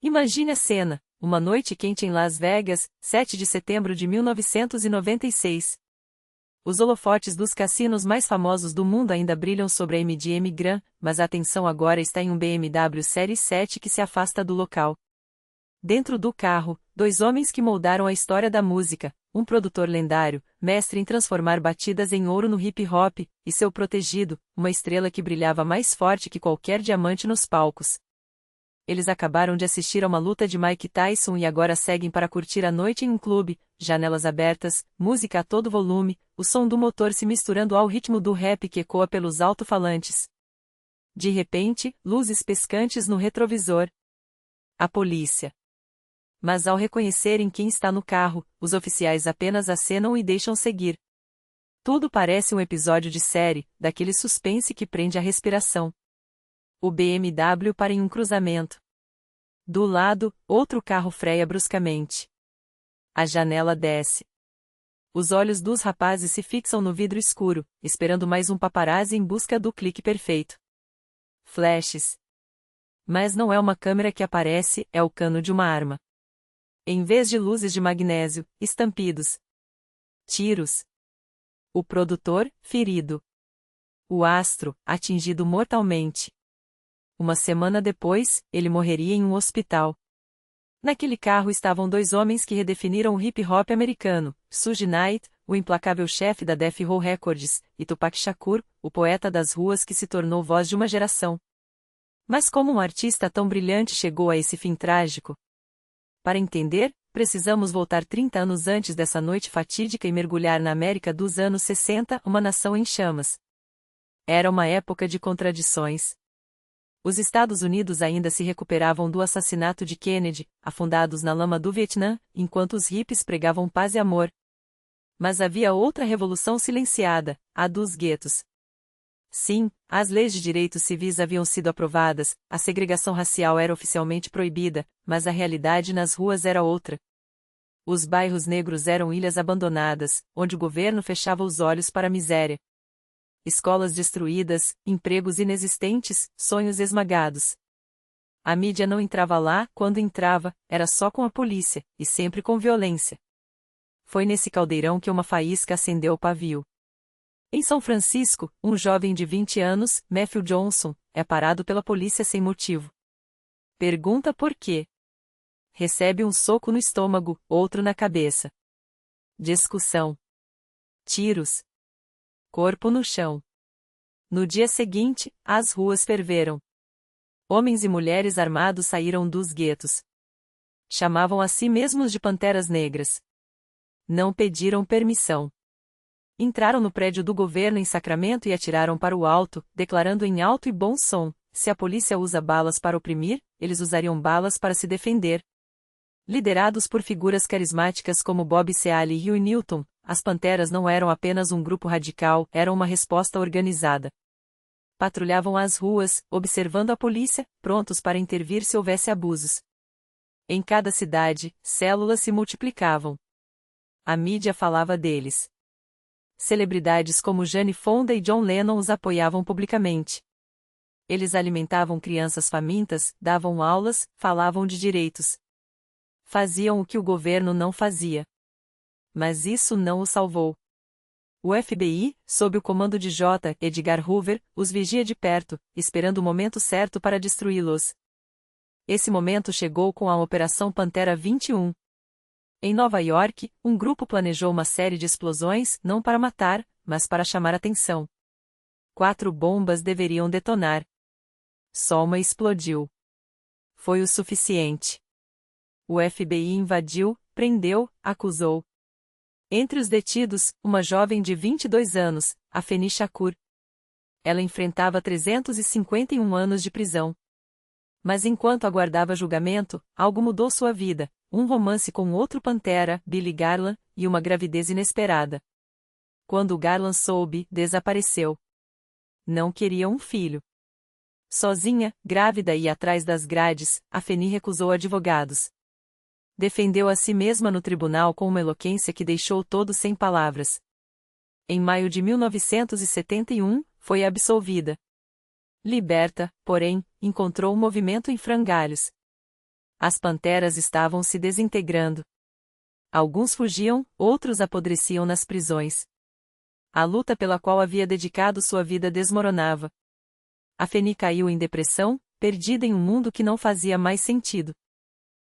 Imagine a cena, uma noite quente em Las Vegas, 7 de setembro de 1996. Os holofotes dos cassinos mais famosos do mundo ainda brilham sobre a MGM Grand, mas a atenção agora está em um BMW Série 7 que se afasta do local. Dentro do carro, dois homens que moldaram a história da música, um produtor lendário, mestre em transformar batidas em ouro no hip-hop, e seu protegido, uma estrela que brilhava mais forte que qualquer diamante nos palcos. Eles acabaram de assistir a uma luta de Mike Tyson e agora seguem para curtir a noite em um clube, janelas abertas, música a todo volume, o som do motor se misturando ao ritmo do rap que ecoa pelos alto-falantes. De repente, luzes piscantes no retrovisor. A polícia. Mas ao reconhecerem quem está no carro, os oficiais apenas acenam e deixam seguir. Tudo parece um episódio de série, daquele suspense que prende a respiração. O BMW para em um cruzamento. Do lado, outro carro freia bruscamente. A janela desce. Os olhos dos rapazes se fixam no vidro escuro, esperando mais um paparazzi em busca do clique perfeito. Flashes. Mas não é uma câmera que aparece, é o cano de uma arma. Em vez de luzes de magnésio, estampidos. Tiros. O produtor, ferido. O astro, atingido mortalmente. Uma semana depois, ele morreria em um hospital. Naquele carro estavam dois homens que redefiniram o hip-hop americano, Suge Knight, o implacável chefe da Death Row Records, e Tupac Shakur, o poeta das ruas que se tornou voz de uma geração. Mas como um artista tão brilhante chegou a esse fim trágico? Para entender, precisamos voltar 30 anos antes dessa noite fatídica e mergulhar na América dos anos 60, uma nação em chamas. Era uma época de contradições. Os Estados Unidos ainda se recuperavam do assassinato de Kennedy, afundados na lama do Vietnã, enquanto os hippies pregavam paz e amor. Mas havia outra revolução silenciada, a dos guetos. Sim, as leis de direitos civis haviam sido aprovadas, a segregação racial era oficialmente proibida, mas a realidade nas ruas era outra. Os bairros negros eram ilhas abandonadas, onde o governo fechava os olhos para a miséria. Escolas destruídas, empregos inexistentes, sonhos esmagados. A mídia não entrava lá, quando entrava, era só com a polícia, e sempre com violência. Foi nesse caldeirão que uma faísca acendeu o pavio. Em São Francisco, um jovem de 20 anos, Matthew Johnson, é parado pela polícia sem motivo. Pergunta por quê. Recebe um soco no estômago, outro na cabeça. Discussão. Tiros. Corpo no chão. No dia seguinte, as ruas ferveram. Homens e mulheres armados saíram dos guetos. Chamavam a si mesmos de panteras negras. Não pediram permissão. Entraram no prédio do governo em Sacramento e atiraram para o alto, declarando em alto e bom som: se a polícia usa balas para oprimir, eles usariam balas para se defender. Liderados por figuras carismáticas como Bob Seale e Huey Newton, as Panteras não eram apenas um grupo radical, eram uma resposta organizada. Patrulhavam as ruas, observando a polícia, prontos para intervir se houvesse abusos. Em cada cidade, células se multiplicavam. A mídia falava deles. Celebridades como Jane Fonda e John Lennon os apoiavam publicamente. Eles alimentavam crianças famintas, davam aulas, falavam de direitos. Faziam o que o governo não fazia. Mas isso não o salvou. O FBI, sob o comando de J. Edgar Hoover, os vigia de perto, esperando o momento certo para destruí-los. Esse momento chegou com a Operação Pantera 21. Em Nova York, um grupo planejou uma série de explosões, não para matar, mas para chamar atenção. 4 bombas deveriam detonar. Só uma explodiu. Foi o suficiente. O FBI invadiu, prendeu, acusou. Entre os detidos, uma jovem de 22 anos, Afeni Shakur. Ela enfrentava 351 anos de prisão. Mas enquanto aguardava julgamento, algo mudou sua vida, um romance com outro pantera, Billy Garland, e uma gravidez inesperada. Quando Garland soube, desapareceu. Não queria um filho. Sozinha, grávida e atrás das grades, Afeni recusou advogados. Defendeu a si mesma no tribunal com uma eloquência que deixou todos sem palavras. Em maio de 1971, foi absolvida. Liberta, porém, encontrou um movimento em frangalhos. As panteras estavam se desintegrando. Alguns fugiam, outros apodreciam nas prisões. A luta pela qual havia dedicado sua vida desmoronava. Afeni caiu em depressão, perdida em um mundo que não fazia mais sentido.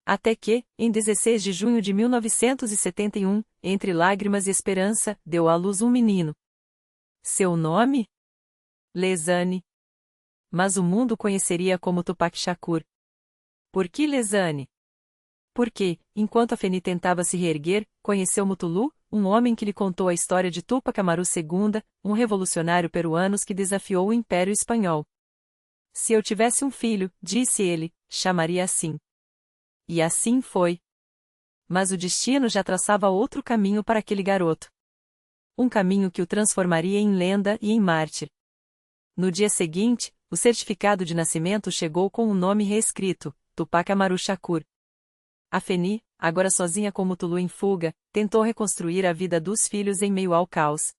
Até que, em 16 de junho de 1971, entre lágrimas e esperança, deu à luz um menino. Seu nome? Lesane. Mas o mundo o conheceria como Tupac Shakur. Por que Lesane? Porque, enquanto Afeni tentava se reerguer, conheceu Mutulu, um homem que lhe contou a história de Tupac Amaru II, um revolucionário peruano que desafiou o Império Espanhol. Se eu tivesse um filho, disse ele, chamaria assim. E assim foi. Mas o destino já traçava outro caminho para aquele garoto. Um caminho que o transformaria em lenda e em mártir. No dia seguinte, o certificado de nascimento chegou com um nome reescrito, Tupac Amaru Shakur. Afeni, agora sozinha com Mutulu em fuga, tentou reconstruir a vida dos filhos em meio ao caos.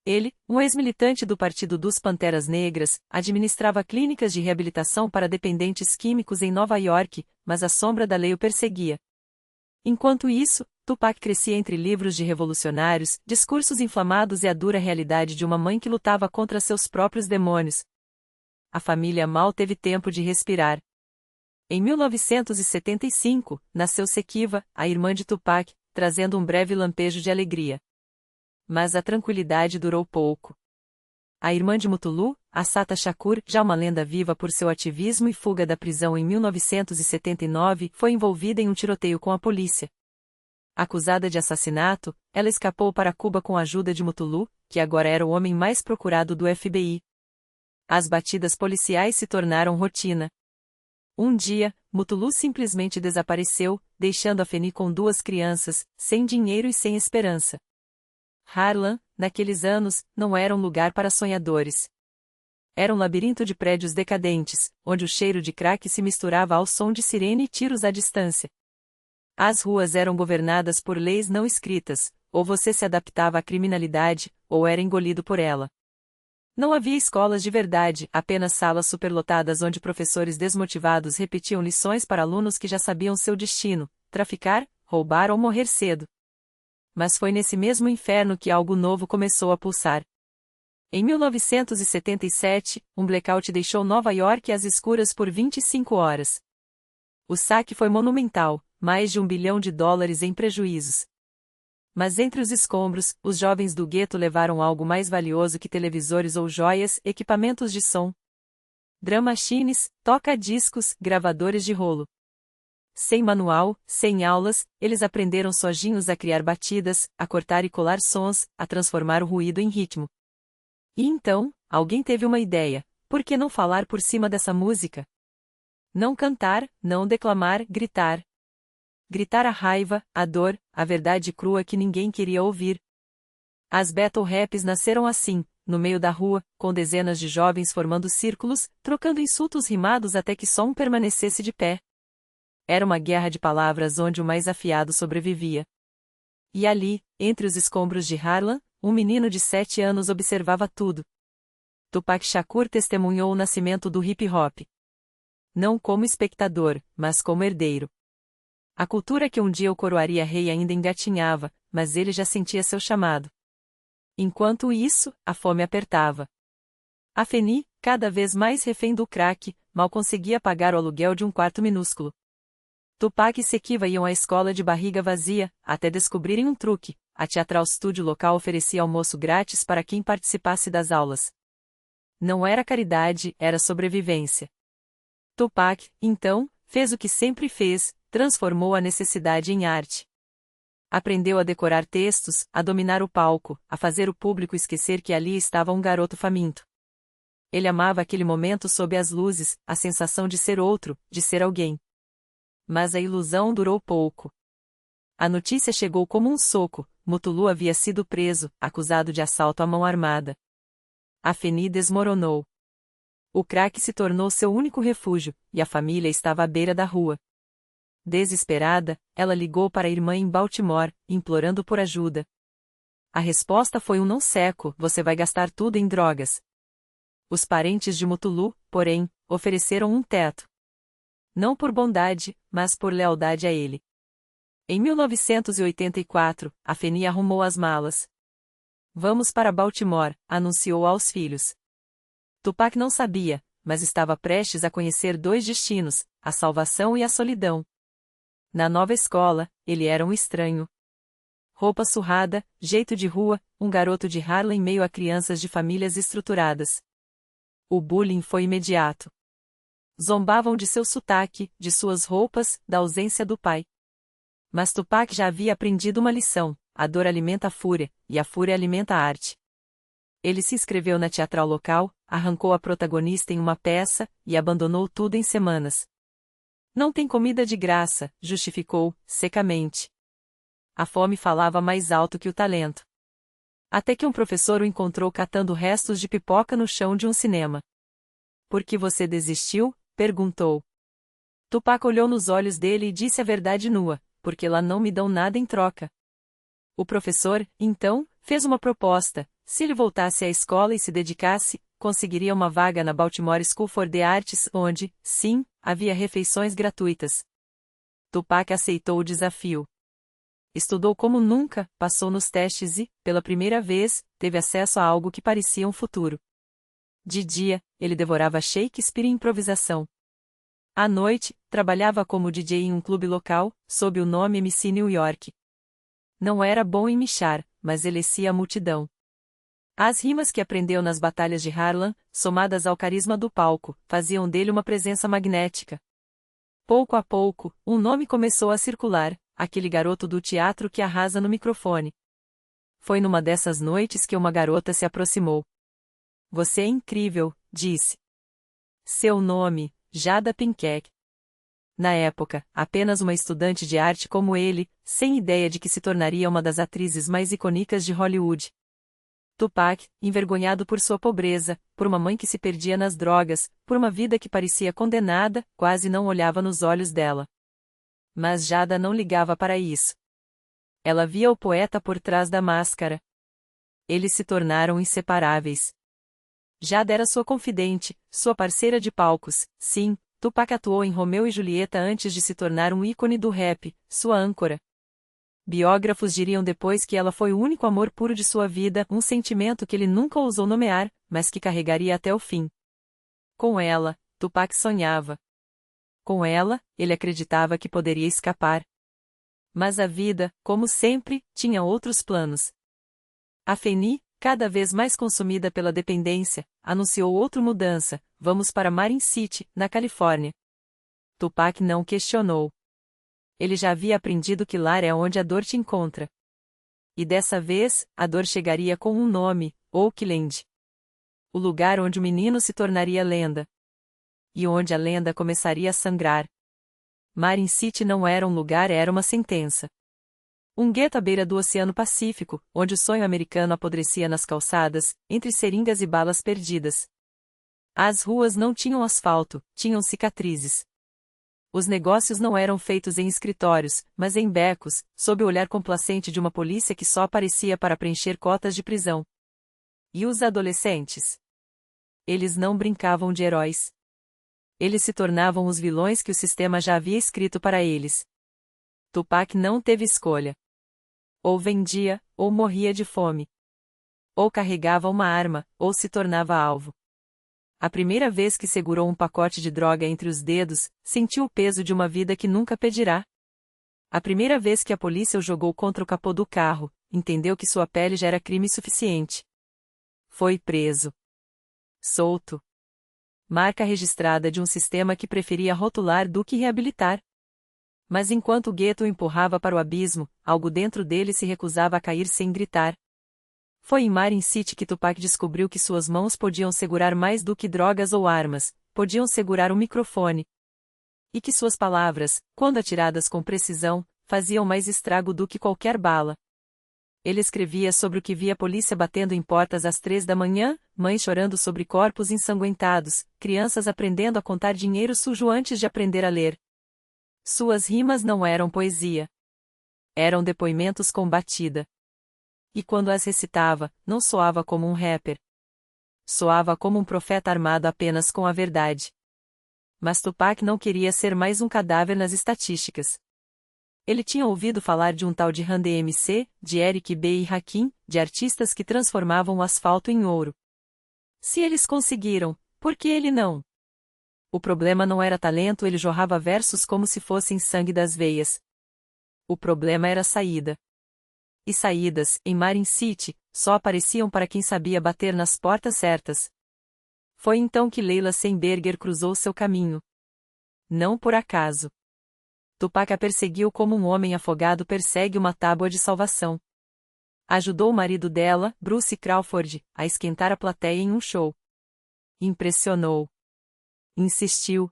Ele, um ex-militante do Partido dos Panteras Negras, administrava clínicas de reabilitação para dependentes químicos em Nova York, mas a sombra da lei o perseguia. Enquanto isso, Tupac crescia entre livros de revolucionários, discursos inflamados e a dura realidade de uma mãe que lutava contra seus próprios demônios. A família mal teve tempo de respirar. Em 1975, nasceu Sekiva, a irmã de Tupac, trazendo um breve lampejo de alegria. Mas a tranquilidade durou pouco. A irmã de Mutulu, Assata Shakur, já uma lenda viva por seu ativismo e fuga da prisão em 1979, foi envolvida em um tiroteio com a polícia. Acusada de assassinato, ela escapou para Cuba com a ajuda de Mutulu, que agora era o homem mais procurado do FBI. As batidas policiais se tornaram rotina. Um dia, Mutulu simplesmente desapareceu, deixando Afeni com duas crianças, sem dinheiro e sem esperança. Harlem, naqueles anos, não era um lugar para sonhadores. Era um labirinto de prédios decadentes, onde o cheiro de crack se misturava ao som de sirene e tiros à distância. As ruas eram governadas por leis não escritas, ou você se adaptava à criminalidade, ou era engolido por ela. Não havia escolas de verdade, apenas salas superlotadas onde professores desmotivados repetiam lições para alunos que já sabiam seu destino: traficar, roubar ou morrer cedo. Mas foi nesse mesmo inferno que algo novo começou a pulsar. Em 1977, um blackout deixou Nova York às escuras por 25 horas. O saque foi monumental, mais de $1 bilhão em prejuízos. Mas entre os escombros, os jovens do gueto levaram algo mais valioso que televisores ou joias, equipamentos de som. Drum machines, toca-discos, gravadores de rolo. Sem manual, sem aulas, eles aprenderam sozinhos a criar batidas, a cortar e colar sons, a transformar o ruído em ritmo. E então, alguém teve uma ideia: por que não falar por cima dessa música? Não cantar, não declamar, gritar. Gritar a raiva, a dor, a verdade crua que ninguém queria ouvir. As battle raps nasceram assim, no meio da rua, com dezenas de jovens formando círculos, trocando insultos rimados até que só um permanecesse de pé. Era uma guerra de palavras onde o mais afiado sobrevivia. E ali, entre os escombros de Harlem, um menino de 7 anos observava tudo. Tupac Shakur testemunhou o nascimento do hip-hop. Não como espectador, mas como herdeiro. A cultura que um dia o coroaria rei ainda engatinhava, mas ele já sentia seu chamado. Enquanto isso, a fome apertava. Afeni, cada vez mais refém do crack, mal conseguia pagar o aluguel de um quarto minúsculo. Tupac e Sekiva iam à escola de barriga vazia, até descobrirem um truque: a Teatral Studio local oferecia almoço grátis para quem participasse das aulas. Não era caridade, era sobrevivência. Tupac, então, fez o que sempre fez: transformou a necessidade em arte. Aprendeu a decorar textos, a dominar o palco, a fazer o público esquecer que ali estava um garoto faminto. Ele amava aquele momento sob as luzes, a sensação de ser outro, de ser alguém. Mas a ilusão durou pouco. A notícia chegou como um soco: Mutulu havia sido preso, acusado de assalto à mão armada. Afeni desmoronou. O crack se tornou seu único refúgio, e a família estava à beira da rua. Desesperada, ela ligou para a irmã em Baltimore, implorando por ajuda. A resposta foi um não seco: você vai gastar tudo em drogas. Os parentes de Mutulu, porém, ofereceram um teto. Não por bondade, mas por lealdade a ele. Em 1984, a Fanny arrumou as malas. Vamos para Baltimore, anunciou aos filhos. Tupac não sabia, mas estava prestes a conhecer dois destinos, a salvação e a solidão. Na nova escola, ele era um estranho. Roupa surrada, jeito de rua, um garoto de Harlem meio a crianças de famílias estruturadas. O bullying foi imediato. Zombavam de seu sotaque, de suas roupas, da ausência do pai. Mas Tupac já havia aprendido uma lição: a dor alimenta a fúria, e a fúria alimenta a arte. Ele se inscreveu na teatral local, arrancou a protagonista em uma peça, e abandonou tudo em semanas. Não tem comida de graça, justificou, secamente. A fome falava mais alto que o talento. Até que um professor o encontrou catando restos de pipoca no chão de um cinema. Por que você desistiu? Perguntou. Tupac olhou nos olhos dele e disse a verdade nua: porque lá não me dão nada em troca. O professor, então, fez uma proposta: se ele voltasse à escola e se dedicasse, conseguiria uma vaga na Baltimore School for the Arts, onde, sim, havia refeições gratuitas. Tupac aceitou o desafio. Estudou como nunca, passou nos testes e, pela primeira vez, teve acesso a algo que parecia um futuro. De dia, ele devorava Shakespeare e improvisação. À noite, trabalhava como DJ em um clube local, sob o nome MC New York. Não era bom em michar, mas elecia a multidão. As rimas que aprendeu nas batalhas de Harlem, somadas ao carisma do palco, faziam dele uma presença magnética. Pouco a pouco, um nome começou a circular: aquele garoto do teatro que arrasa no microfone. Foi numa dessas noites que uma garota se aproximou. Você é incrível, disse. Seu nome, Jada Pinkett. Na época, apenas uma estudante de arte como ele, sem ideia de que se tornaria uma das atrizes mais icônicas de Hollywood. Tupac, envergonhado por sua pobreza, por uma mãe que se perdia nas drogas, por uma vida que parecia condenada, quase não olhava nos olhos dela. Mas Jada não ligava para isso. Ela via o poeta por trás da máscara. Eles se tornaram inseparáveis. Jada era sua confidente, sua parceira de palcos. Sim, Tupac atuou em Romeu e Julieta antes de se tornar um ícone do rap, sua âncora. Biógrafos diriam depois que ela foi o único amor puro de sua vida, um sentimento que ele nunca ousou nomear, mas que carregaria até o fim. Com ela, Tupac sonhava. Com ela, ele acreditava que poderia escapar. Mas a vida, como sempre, tinha outros planos. A Fanny, cada vez mais consumida pela dependência, anunciou outra mudança: vamos para Marin City, na Califórnia. Tupac não questionou. Ele já havia aprendido que lá é onde a dor te encontra. E dessa vez, a dor chegaria com um nome: Oakland. O lugar onde o menino se tornaria lenda. E onde a lenda começaria a sangrar. Marin City não era um lugar, era uma sentença. Um gueto à beira do Oceano Pacífico, onde o sonho americano apodrecia nas calçadas, entre seringas e balas perdidas. As ruas não tinham asfalto, tinham cicatrizes. Os negócios não eram feitos em escritórios, mas em becos, sob o olhar complacente de uma polícia que só aparecia para preencher cotas de prisão. E os adolescentes? Eles não brincavam de heróis. Eles se tornavam os vilões que o sistema já havia escrito para eles. Tupac não teve escolha. Ou vendia, ou morria de fome. Ou carregava uma arma, ou se tornava alvo. A primeira vez que segurou um pacote de droga entre os dedos, sentiu o peso de uma vida que nunca pedirá. A primeira vez que a polícia o jogou contra o capô do carro, entendeu que sua pele já era crime suficiente. Foi preso. Solto. Marca registrada de um sistema que preferia rotular do que reabilitar. Mas enquanto o gueto o empurrava para o abismo, algo dentro dele se recusava a cair sem gritar. Foi em Marin City que Tupac descobriu que suas mãos podiam segurar mais do que drogas ou armas, podiam segurar um microfone. E que suas palavras, quando atiradas com precisão, faziam mais estrago do que qualquer bala. Ele escrevia sobre o que via a polícia batendo em portas às 3 da manhã, mães chorando sobre corpos ensanguentados, crianças aprendendo a contar dinheiro sujo antes de aprender a ler. Suas rimas não eram poesia. Eram depoimentos com batida. E quando as recitava, não soava como um rapper. Soava como um profeta armado apenas com a verdade. Mas Tupac não queria ser mais um cadáver nas estatísticas. Ele tinha ouvido falar de um tal de Run DMC, de Eric B. e Rakim, de artistas que transformavam o asfalto em ouro. Se eles conseguiram, por que ele não? O problema não era talento, ele jorrava versos como se fossem sangue das veias. O problema era saída. E saídas, em Marin City, só apareciam para quem sabia bater nas portas certas. Foi então que Leila Seinberger cruzou seu caminho. Não por acaso. Tupac a perseguiu como um homem afogado persegue uma tábua de salvação. Ajudou o marido dela, Bruce Crawford, a esquentar a plateia em um show. Impressionou. Insistiu.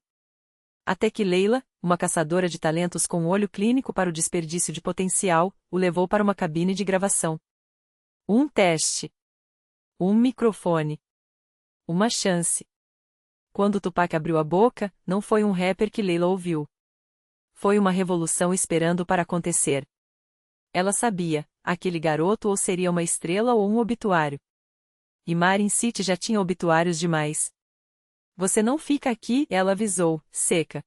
Até que Leila, uma caçadora de talentos com olho clínico para o desperdício de potencial, o levou para uma cabine de gravação. Um teste. Um microfone. Uma chance. Quando Tupac abriu a boca, não foi um rapper que Leila ouviu. Foi uma revolução esperando para acontecer. Ela sabia, aquele garoto ou seria uma estrela ou um obituário. E Marin City já tinha obituários demais. Você não fica aqui, ela avisou, seca.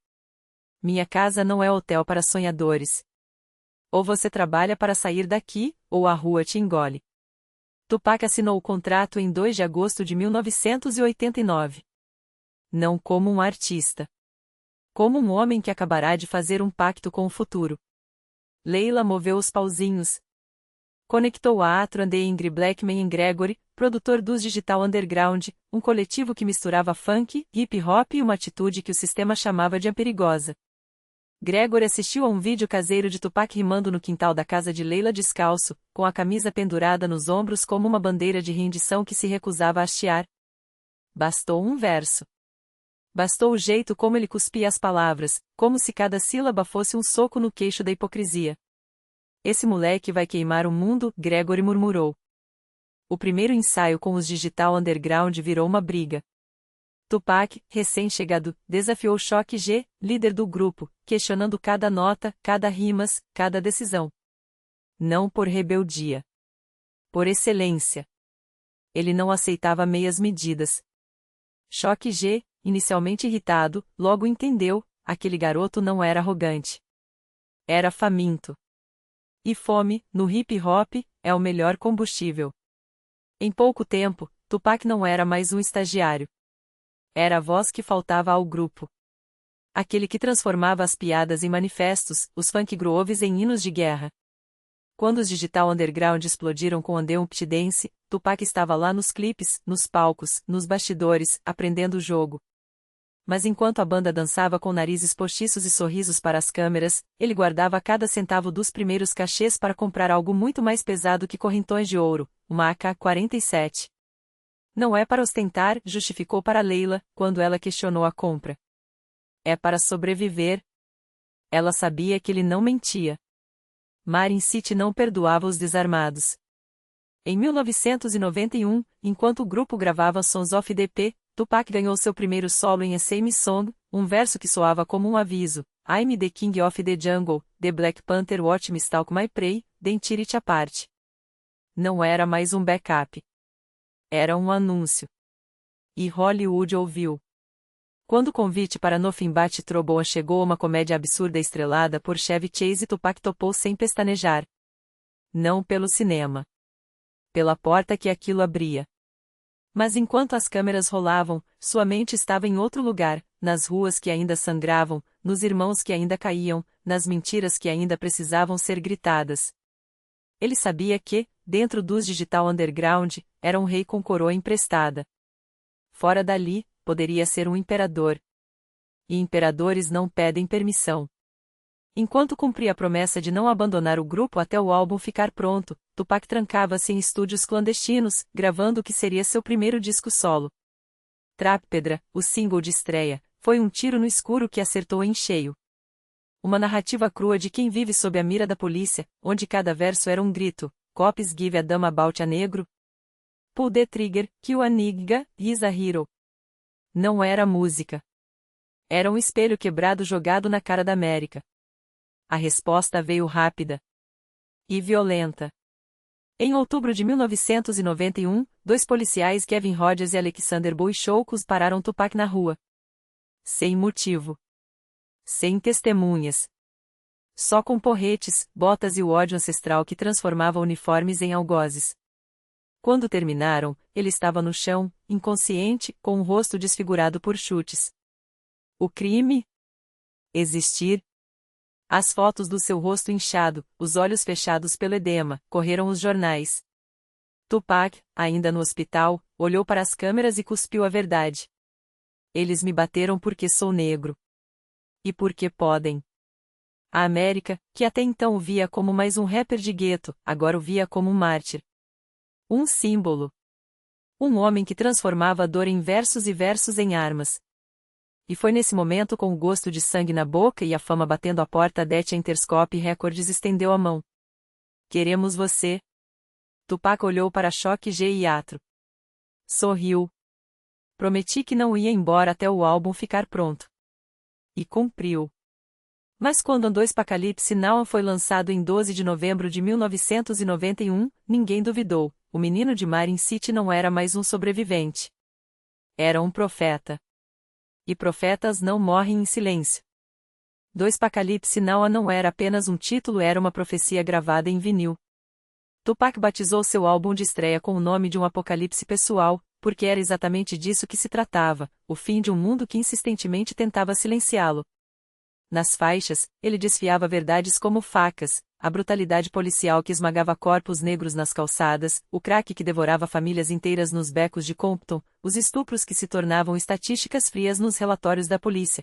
Minha casa não é hotel para sonhadores. Ou você trabalha para sair daqui, ou a rua te engole. Tupac assinou o contrato em 2 de agosto de 1989. Não como um artista. Como um homem que acabará de fazer um pacto com o futuro. Leila moveu os pauzinhos. Conectou a Atran de Ingrid Blackman e Gregory, produtor dos Digital Underground, um coletivo que misturava funk, hip hop e uma atitude que o sistema chamava de perigosa. Gregory assistiu a um vídeo caseiro de Tupac rimando no quintal da casa de Leila descalço, com a camisa pendurada nos ombros como uma bandeira de rendição que se recusava a hastear. Bastou um verso. Bastou o jeito como ele cuspia as palavras, como se cada sílaba fosse um soco no queixo da hipocrisia. Esse moleque vai queimar o mundo, Gregory murmurou. O primeiro ensaio com os Digital Underground virou uma briga. Tupac, recém-chegado, desafiou Shock G, líder do grupo, questionando cada nota, cada rimas, cada decisão. Não por rebeldia. Por excelência. Ele não aceitava meias medidas. Shock G, inicialmente irritado, logo entendeu, aquele garoto não era arrogante. Era faminto. E fome, no hip hop, é o melhor combustível. Em pouco tempo, Tupac não era mais um estagiário. Era a voz que faltava ao grupo. Aquele que transformava as piadas em manifestos, os funk grooves em hinos de guerra. Quando os Digital Underground explodiram com Andeum Pit Dance, Tupac estava lá nos clipes, nos palcos, nos bastidores, aprendendo o jogo. Mas enquanto a banda dançava com narizes postiços e sorrisos para as câmeras, ele guardava cada centavo dos primeiros cachês para comprar algo muito mais pesado que correntões de ouro, uma AK-47. Não é para ostentar, justificou para Leila, quando ela questionou a compra. É para sobreviver. Ela sabia que ele não mentia. Marin City não perdoava os desarmados. Em 1991, enquanto o grupo gravava Sons of the P, Tupac ganhou seu primeiro solo em A Same Song, um verso que soava como um aviso: I'm the king of the jungle, the Black Panther watch me stalk my prey, then tear it apart. Não era mais um backup. Era um anúncio. E Hollywood ouviu. Quando o convite para Nothing But Trouble chegou, uma comédia absurda estrelada por Chevy Chase, Tupac topou sem pestanejar. Não pelo cinema. Pela porta que aquilo abria. Mas enquanto as câmeras rolavam, sua mente estava em outro lugar, nas ruas que ainda sangravam, nos irmãos que ainda caíam, nas mentiras que ainda precisavam ser gritadas. Ele sabia que, dentro dos Digital Underground, era um rei com coroa emprestada. Fora dali, poderia ser um imperador. E imperadores não pedem permissão. Enquanto cumpria a promessa de não abandonar o grupo até o álbum ficar pronto, Tupac trancava-se em estúdios clandestinos, gravando o que seria seu primeiro disco solo. Trap Pedra, o single de estreia, foi um tiro no escuro que acertou em cheio. Uma narrativa crua de quem vive sob a mira da polícia, onde cada verso era um grito: Cops give a damn about a negro. Pull the trigger, kill a nigga, he's a hero. Não era música. Era um espelho quebrado jogado na cara da América. A resposta veio rápida. E violenta. Em outubro de 1991, 2 policiais, Kevin Rogers e Alexander Boichoucos, pararam Tupac na rua. Sem motivo. Sem testemunhas. Só com porretes, botas e o ódio ancestral que transformava uniformes em algozes. Quando terminaram, ele estava no chão, inconsciente, com o rosto desfigurado por chutes. O crime? Existir. As fotos do seu rosto inchado, os olhos fechados pelo edema, correram os jornais. Tupac, ainda no hospital, olhou para as câmeras e cuspiu a verdade. Eles me bateram porque sou negro. E porque podem. A América, que até então o via como mais um rapper de gueto, agora o via como um mártir. Um símbolo. Um homem que transformava a dor em versos e versos em armas. E foi nesse momento, com o gosto de sangue na boca e a fama batendo à porta da Interscope Records, estendeu a mão. Queremos você. Tupac olhou para Shock G e Atro. Sorriu. Prometi que não ia embora até o álbum ficar pronto. E cumpriu. Mas quando Apocalypse Now foi lançado em 12 de novembro de 1991, ninguém duvidou, o menino de Marin City não era mais um sobrevivente. Era um profeta. E profetas não morrem em silêncio. Apocalypse Now não era apenas um título, era uma profecia gravada em vinil. Tupac batizou seu álbum de estreia com o nome de um apocalipse pessoal, porque era exatamente disso que se tratava, o fim de um mundo que insistentemente tentava silenciá-lo. Nas faixas, ele desfiava verdades como facas, a brutalidade policial que esmagava corpos negros nas calçadas, o crack que devorava famílias inteiras nos becos de Compton, os estupros que se tornavam estatísticas frias nos relatórios da polícia.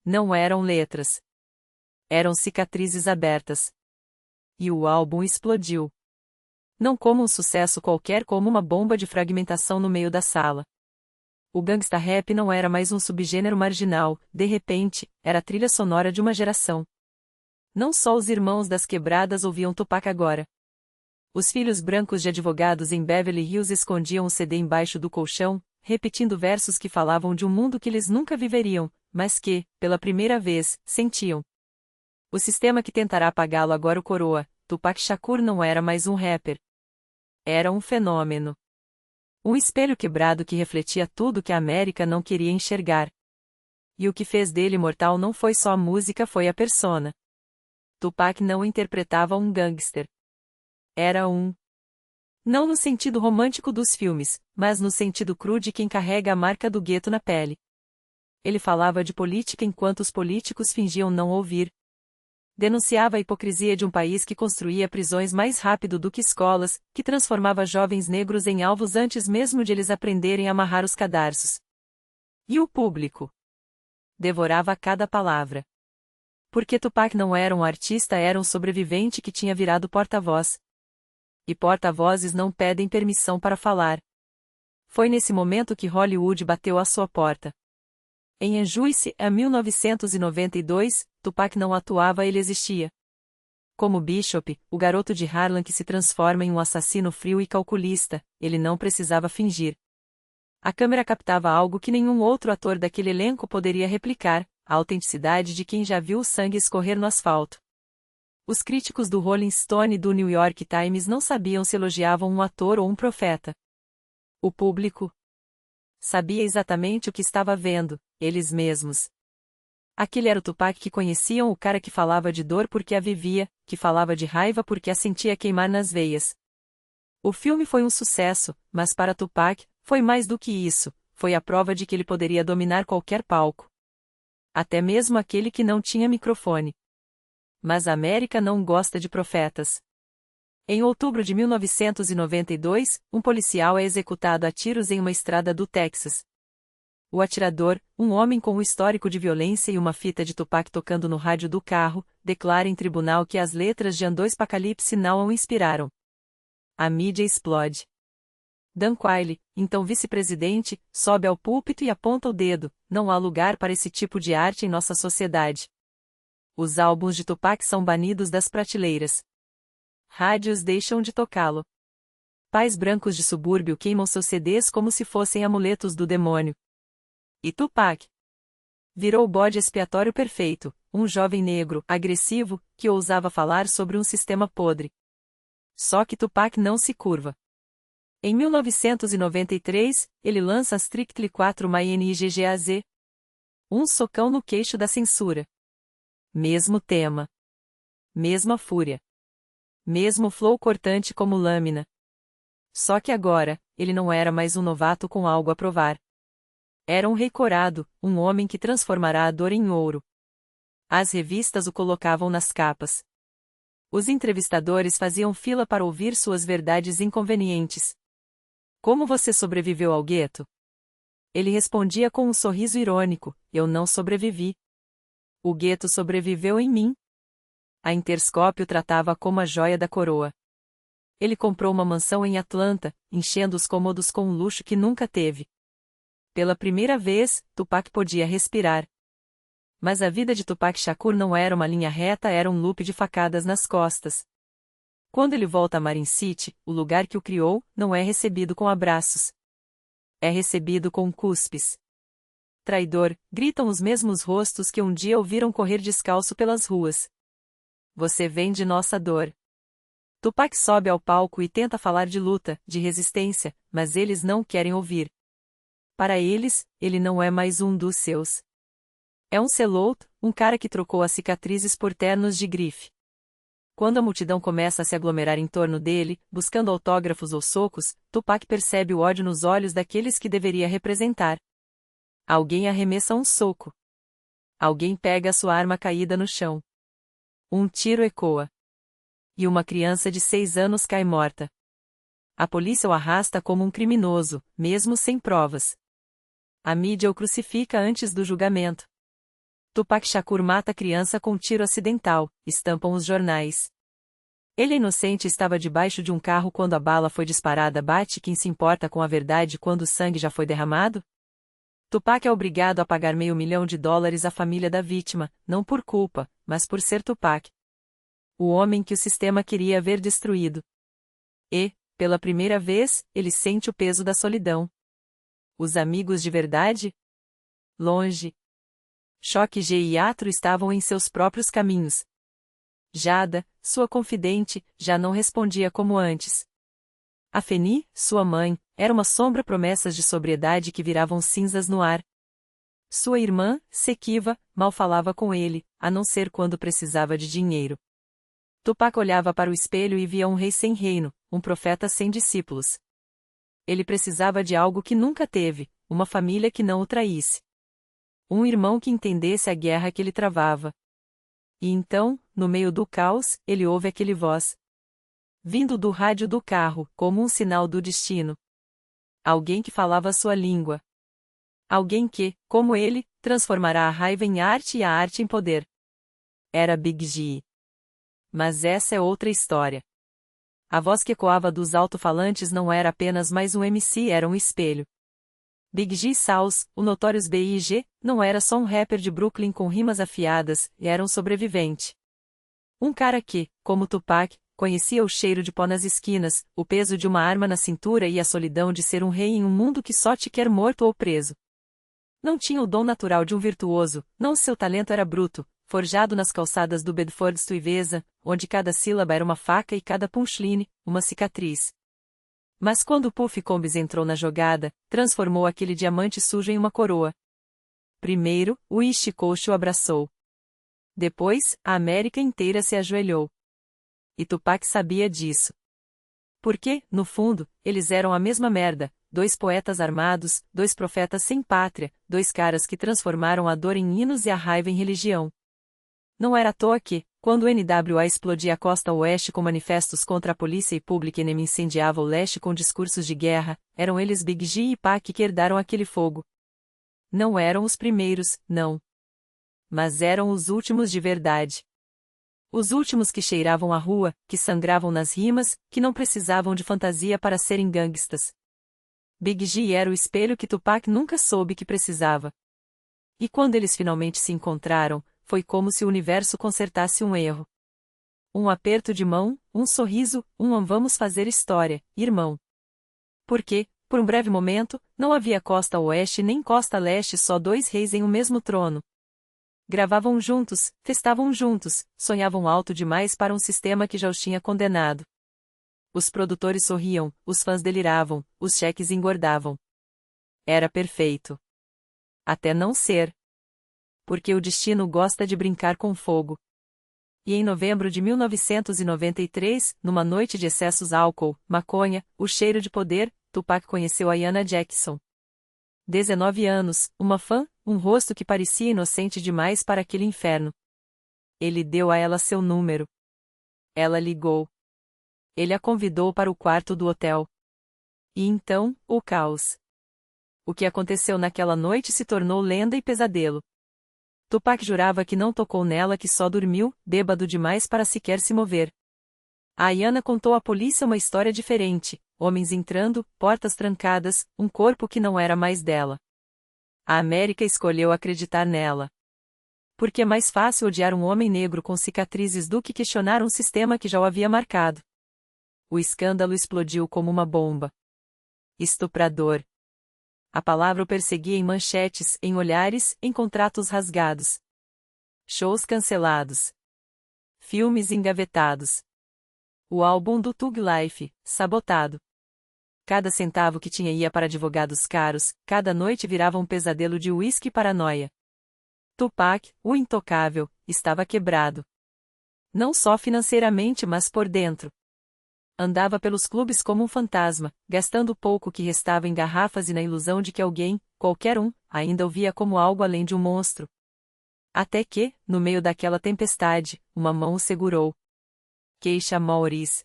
Não eram letras. Eram cicatrizes abertas. E o álbum explodiu. Não como um sucesso qualquer, como uma bomba de fragmentação no meio da sala. O gangsta rap não era mais um subgênero marginal, de repente, era a trilha sonora de uma geração. Não só os irmãos das quebradas ouviam Tupac agora. Os filhos brancos de advogados em Beverly Hills escondiam o CD embaixo do colchão, repetindo versos que falavam de um mundo que eles nunca viveriam, mas que, pela primeira vez, sentiam. O sistema que tentará apagá-lo agora o coroa, Tupac Shakur não era mais um rapper. Era um fenômeno. Um espelho quebrado que refletia tudo que a América não queria enxergar. E o que fez dele imortal não foi só a música, foi a persona. Tupac não interpretava um gangster. Era um. Não no sentido romântico dos filmes, mas no sentido cru de quem carrega a marca do gueto na pele. Ele falava de política enquanto os políticos fingiam não ouvir. Denunciava a hipocrisia de um país que construía prisões mais rápido do que escolas, que transformava jovens negros em alvos antes mesmo de eles aprenderem a amarrar os cadarços. E o público? Devorava cada palavra. Porque Tupac não era um artista, era um sobrevivente que tinha virado porta-voz. E porta-vozes não pedem permissão para falar. Foi nesse momento que Hollywood bateu à sua porta. Em Enjuice, em 1992, Tupac não atuava, ele existia. Como Bishop, o garoto de Harlem que se transforma em um assassino frio e calculista, ele não precisava fingir. A câmera captava algo que nenhum outro ator daquele elenco poderia replicar, a autenticidade de quem já viu o sangue escorrer no asfalto. Os críticos do Rolling Stone e do New York Times não sabiam se elogiavam um ator ou um profeta. O público sabia exatamente o que estava vendo, eles mesmos. Aquele era o Tupac que conheciam, o cara que falava de dor porque a vivia, que falava de raiva porque a sentia queimar nas veias. O filme foi um sucesso, mas para Tupac, foi mais do que isso, foi a prova de que ele poderia dominar qualquer palco. Até mesmo aquele que não tinha microfone. Mas a América não gosta de profetas. Em outubro de 1992, um policial é executado a tiros em uma estrada do Texas. O atirador, um homem com um histórico de violência e uma fita de Tupac tocando no rádio do carro, declara em tribunal que as letras de Apocalypse Now o inspiraram. A mídia explode. Dan Quayle, então vice-presidente, sobe ao púlpito e aponta o dedo: não há lugar para esse tipo de arte em nossa sociedade. Os álbuns de Tupac são banidos das prateleiras. Rádios deixam de tocá-lo. Pais brancos de subúrbio queimam seus CDs como se fossem amuletos do demônio. E Tupac virou o bode expiatório perfeito, um jovem negro, agressivo, que ousava falar sobre um sistema podre. Só que Tupac não se curva. Em 1993, ele lança Strictly 4 My NIGGAZ. Um socão no queixo da censura. Mesmo tema. Mesma fúria. Mesmo flow cortante como lâmina. Só que agora, ele não era mais um novato com algo a provar. Era um rei corado, um homem que transformará a dor em ouro. As revistas o colocavam nas capas. Os entrevistadores faziam fila para ouvir suas verdades inconvenientes. Como você sobreviveu ao gueto? Ele respondia com um sorriso irônico: eu não sobrevivi. O gueto sobreviveu em mim. A Interscope o tratava como a joia da coroa. Ele comprou uma mansão em Atlanta, enchendo os cômodos com um luxo que nunca teve. Pela primeira vez, Tupac podia respirar. Mas a vida de Tupac Shakur não era uma linha reta, era um loop de facadas nas costas. Quando ele volta a Marin City, o lugar que o criou, não é recebido com abraços. É recebido com cuspes. Traidor, gritam os mesmos rostos que um dia o viram correr descalço pelas ruas. Você vem de nossa dor. Tupac sobe ao palco e tenta falar de luta, de resistência, mas eles não querem ouvir. Para eles, ele não é mais um dos seus. É um sellout, um cara que trocou as cicatrizes por ternos de grife. Quando a multidão começa a se aglomerar em torno dele, buscando autógrafos ou socos, Tupac percebe o ódio nos olhos daqueles que deveria representar. Alguém arremessa um soco. Alguém pega a sua arma caída no chão. Um tiro ecoa. E uma criança de 6 anos cai morta. A polícia o arrasta como um criminoso, mesmo sem provas. A mídia o crucifica antes do julgamento. Tupac Shakur mata a criança com um tiro acidental, estampam os jornais. Ele é inocente, estava debaixo de um carro quando a bala foi disparada. Bate quem se importa com a verdade quando o sangue já foi derramado? Tupac é obrigado a pagar $500 mil à família da vítima, não por culpa, mas por ser Tupac. O homem que o sistema queria ver destruído. E, pela primeira vez, ele sente o peso da solidão. Os amigos de verdade? Longe. Choque G e Atro estavam em seus próprios caminhos. Jada, sua confidente, já não respondia como antes. A Feni, sua mãe, era uma sombra, promessas de sobriedade que viravam cinzas no ar. Sua irmã, Sekiva, mal falava com ele, a não ser quando precisava de dinheiro. Tupac olhava para o espelho e via um rei sem reino, um profeta sem discípulos. Ele precisava de algo que nunca teve, uma família que não o traísse. Um irmão que entendesse a guerra que ele travava. E então, no meio do caos, ele ouve aquele voz. Vindo do rádio do carro, como um sinal do destino. Alguém que falava sua língua. Alguém que, como ele, transformará a raiva em arte e a arte em poder. Era Big G. Mas essa é outra história. A voz que ecoava dos alto-falantes não era apenas mais um MC, era um espelho. Big G Sauls, o Notorious B.I.G., não era só um rapper de Brooklyn com rimas afiadas, era um sobrevivente. Um cara que, como Tupac, conhecia o cheiro de pó nas esquinas, o peso de uma arma na cintura e a solidão de ser um rei em um mundo que só te quer morto ou preso. Não tinha o dom natural de um virtuoso, não, seu talento era bruto, forjado nas calçadas do Bedford Stuyvesant, onde cada sílaba era uma faca e cada punchline, uma cicatriz. Mas quando Puffy Combs entrou na jogada, transformou aquele diamante sujo em uma coroa. Primeiro, o East Coast o abraçou. Depois, a América inteira se ajoelhou. E Tupac sabia disso. Porque, no fundo, eles eram a mesma merda, 2 poetas armados, 2 profetas sem pátria, 2 caras que transformaram a dor em hinos e a raiva em religião. Não era à toa que, quando o NWA explodia a costa oeste com manifestos contra a polícia e Public Enemy incendiava o leste com discursos de guerra, eram eles Big G e Pac que herdaram aquele fogo. Não eram os primeiros, não. Mas eram os últimos de verdade. Os últimos que cheiravam a rua, que sangravam nas rimas, que não precisavam de fantasia para serem gangstas. Big G era o espelho que Tupac nunca soube que precisava. E quando eles finalmente se encontraram, foi como se o universo consertasse um erro. Um aperto de mão, um sorriso, vamos fazer história, irmão. Porque, por um breve momento, não havia costa oeste nem costa leste, só 2 reis em um mesmo trono. Gravavam juntos, festavam juntos, sonhavam alto demais para um sistema que já os tinha condenado. Os produtores sorriam, os fãs deliravam, os cheques engordavam. Era perfeito. Até não ser. Porque o destino gosta de brincar com fogo. E em novembro de 1993, numa noite de excessos álcool, maconha, o cheiro de poder, Tupac conheceu Ayanna Jackson. 19 anos, uma fã, um rosto que parecia inocente demais para aquele inferno. Ele deu a ela seu número. Ela ligou. Ele a convidou para o quarto do hotel. E então, o caos. O que aconteceu naquela noite se tornou lenda e pesadelo. Tupac jurava que não tocou nela, que só dormiu, bêbado demais para sequer se mover. A Ayanna contou à polícia uma história diferente: homens entrando, portas trancadas, um corpo que não era mais dela. A América escolheu acreditar nela. Porque é mais fácil odiar um homem negro com cicatrizes do que questionar um sistema que já o havia marcado. O escândalo explodiu como uma bomba. Estuprador. A palavra o perseguia em manchetes, em olhares, em contratos rasgados. Shows cancelados. Filmes engavetados. O álbum do Thug Life, sabotado. Cada centavo que tinha ia para advogados caros, cada noite virava um pesadelo de uísque e paranoia. Tupac, o intocável, estava quebrado. Não só financeiramente, mas por dentro. Andava pelos clubes como um fantasma, gastando o pouco que restava em garrafas e na ilusão de que alguém, qualquer um, ainda o via como algo além de um monstro. Até que, no meio daquela tempestade, uma mão o segurou. Keisha Maurice.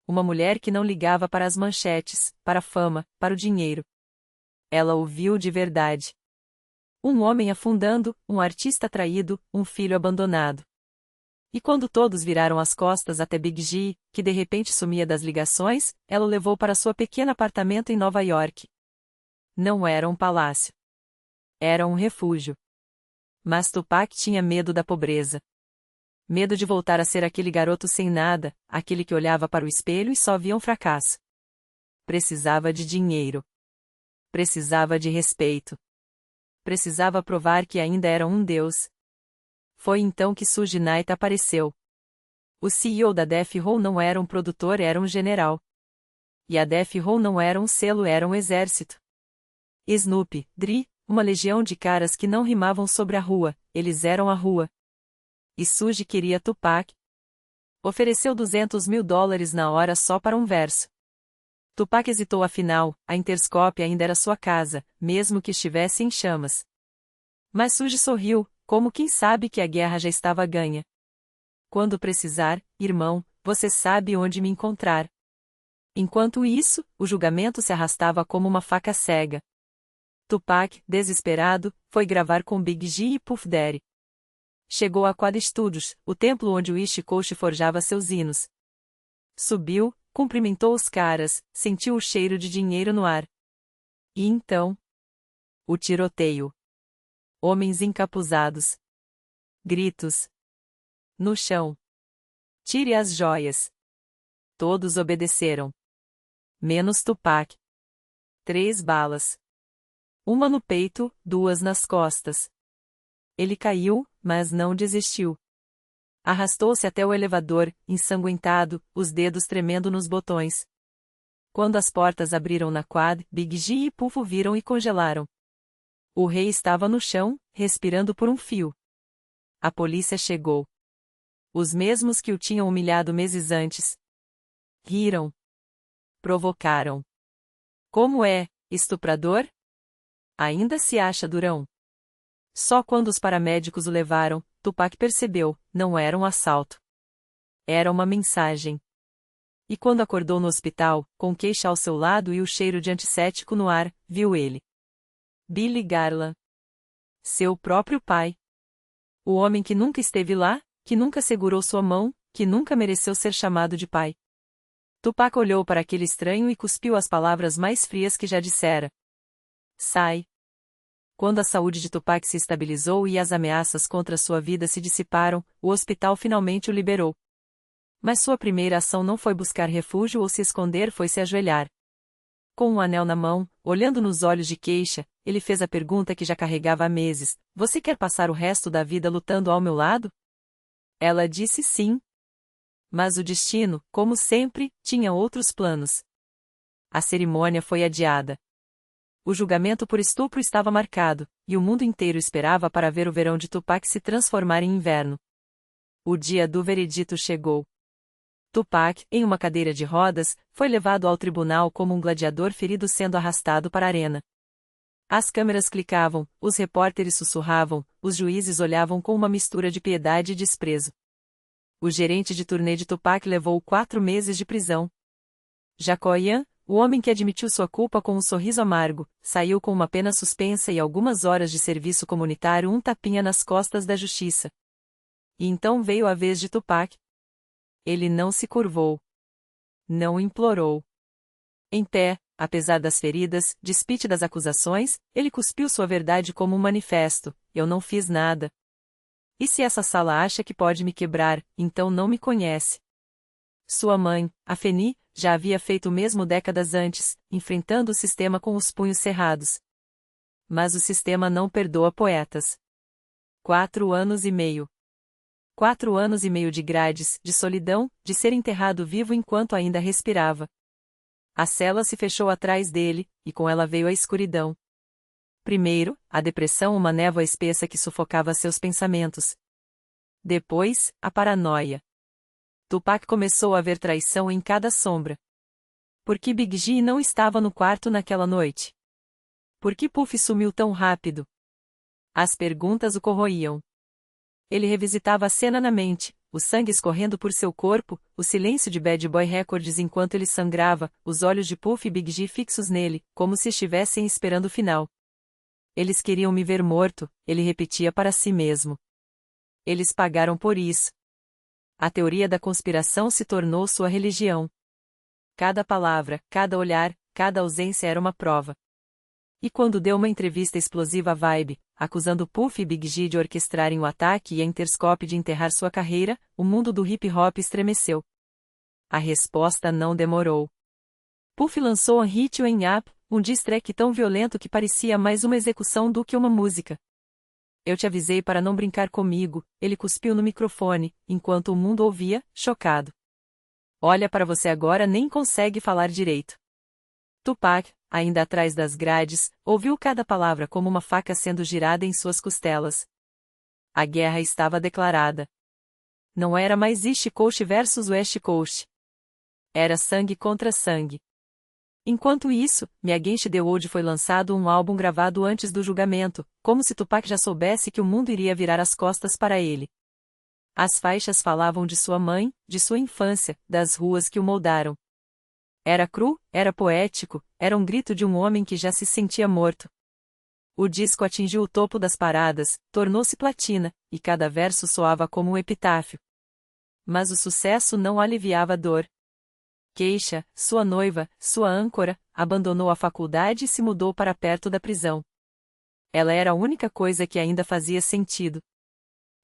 Uma mulher que não ligava para as manchetes, para a fama, para o dinheiro. Ela o viu de verdade. Um homem afundando, um artista traído, um filho abandonado. E quando todos viraram as costas até Big G, que de repente sumia das ligações, ela o levou para seu pequeno apartamento em Nova York. Não era um palácio. Era um refúgio. Mas Tupac tinha medo da pobreza. Medo de voltar a ser aquele garoto sem nada, aquele que olhava para o espelho e só via um fracasso. Precisava de dinheiro. Precisava de respeito. Precisava provar que ainda era um deus. Foi então que Suge Knight apareceu. O CEO da Death Row não era um produtor, era um general. E a Death Row não era um selo, era um exército. Snoop, Dre, uma legião de caras que não rimavam sobre a rua, eles eram a rua. E Suge queria Tupac. Ofereceu $200 mil na hora só para um verso. Tupac hesitou, afinal, a Interscope ainda era sua casa, mesmo que estivesse em chamas. Mas Suge sorriu, como quem sabe que a guerra já estava ganha. Quando precisar, irmão, você sabe onde me encontrar. Enquanto isso, o julgamento se arrastava como uma faca cega. Tupac, desesperado, foi gravar com Big G e Puff Daddy. Chegou a Quad Studios, o templo onde o East Coast forjava seus hinos. Subiu, cumprimentou os caras, sentiu o cheiro de dinheiro no ar. E então? O tiroteio. Homens encapuzados. Gritos. No chão. Tire as joias. Todos obedeceram. Menos Tupac. 3 balas. Uma no peito, 2 nas costas. Ele caiu, mas não desistiu. Arrastou-se até o elevador, ensanguentado, os dedos tremendo nos botões. Quando as portas abriram na quad, Big G e Puff o viram e congelaram. O rei estava no chão, respirando por um fio. A polícia chegou. Os mesmos que o tinham humilhado meses antes. Riram. Provocaram. Como é, estuprador? Ainda se acha durão. Só quando os paramédicos o levaram, Tupac percebeu, não era um assalto. Era uma mensagem. E quando acordou no hospital, com Keisha ao seu lado e o cheiro de antisséptico no ar, viu ele. Billy Garland. Seu próprio pai. O homem que nunca esteve lá, que nunca segurou sua mão, que nunca mereceu ser chamado de pai. Tupac olhou para aquele estranho e cuspiu as palavras mais frias que já dissera. Sai. Quando a saúde de Tupac se estabilizou e as ameaças contra sua vida se dissiparam, o hospital finalmente o liberou. Mas sua primeira ação não foi buscar refúgio ou se esconder, foi se ajoelhar. Com um anel na mão, olhando nos olhos de Keisha, ele fez a pergunta que já carregava há meses: você quer passar o resto da vida lutando ao meu lado? Ela disse sim. Mas o destino, como sempre, tinha outros planos. A cerimônia foi adiada. O julgamento por estupro estava marcado, e o mundo inteiro esperava para ver o verão de Tupac se transformar em inverno. O dia do veredito chegou. Tupac, em uma cadeira de rodas, foi levado ao tribunal como um gladiador ferido sendo arrastado para a arena. As câmeras clicavam, os repórteres sussurravam, os juízes olhavam com uma mistura de piedade e desprezo. O gerente de turnê de Tupac levou 4 meses de prisão. Jacoian, o homem que admitiu sua culpa com um sorriso amargo, saiu com uma pena suspensa e algumas horas de serviço comunitário, um tapinha nas costas da justiça. E então veio a vez de Tupac. Ele não se curvou. Não implorou. Em pé, apesar das feridas, despite das acusações, ele cuspiu sua verdade como um manifesto: eu não fiz nada. E se essa sala acha que pode me quebrar, então não me conhece. Sua mãe, a Feni, já havia feito o mesmo décadas antes, enfrentando o sistema com os punhos cerrados. Mas o sistema não perdoa poetas. 4 anos e meio. 4 anos e meio de grades, de solidão, de ser enterrado vivo enquanto ainda respirava. A cela se fechou atrás dele, e com ela veio a escuridão. Primeiro, a depressão, uma névoa espessa que sufocava seus pensamentos. Depois, a paranoia. Tupac começou a ver traição em cada sombra. Por que Big G não estava no quarto naquela noite? Por que Puff sumiu tão rápido? As perguntas o corroíam. Ele revisitava a cena na mente, o sangue escorrendo por seu corpo, o silêncio de Bad Boy Records enquanto ele sangrava, os olhos de Puff e Big G fixos nele, como se estivessem esperando o final. Eles queriam me ver morto, ele repetia para si mesmo. Eles pagaram por isso. A teoria da conspiração se tornou sua religião. Cada palavra, cada olhar, cada ausência era uma prova. E quando deu uma entrevista explosiva à Vibe, acusando Puff e Big G de orquestrarem o ataque e a Interscope de enterrar sua carreira, o mundo do hip-hop estremeceu. A resposta não demorou. Puff lançou Hit You Ain't Up, um diss track tão violento que parecia mais uma execução do que uma música. Eu te avisei para não brincar comigo, ele cuspiu no microfone, enquanto o mundo ouvia, chocado. Olha para você agora, nem consegue falar direito. Tupac, ainda atrás das grades, ouviu cada palavra como uma faca sendo girada em suas costelas. A guerra estava declarada. Não era mais East Coast versus West Coast. Era sangue contra sangue. Enquanto isso, Me Against the World foi lançado, um álbum gravado antes do julgamento, como se Tupac já soubesse que o mundo iria virar as costas para ele. As faixas falavam de sua mãe, de sua infância, das ruas que o moldaram. Era cru, era poético, era um grito de um homem que já se sentia morto. O disco atingiu o topo das paradas, tornou-se platina, e cada verso soava como um epitáfio. Mas o sucesso não aliviava a dor. Keisha, sua noiva, sua âncora, abandonou a faculdade e se mudou para perto da prisão. Ela era a única coisa que ainda fazia sentido.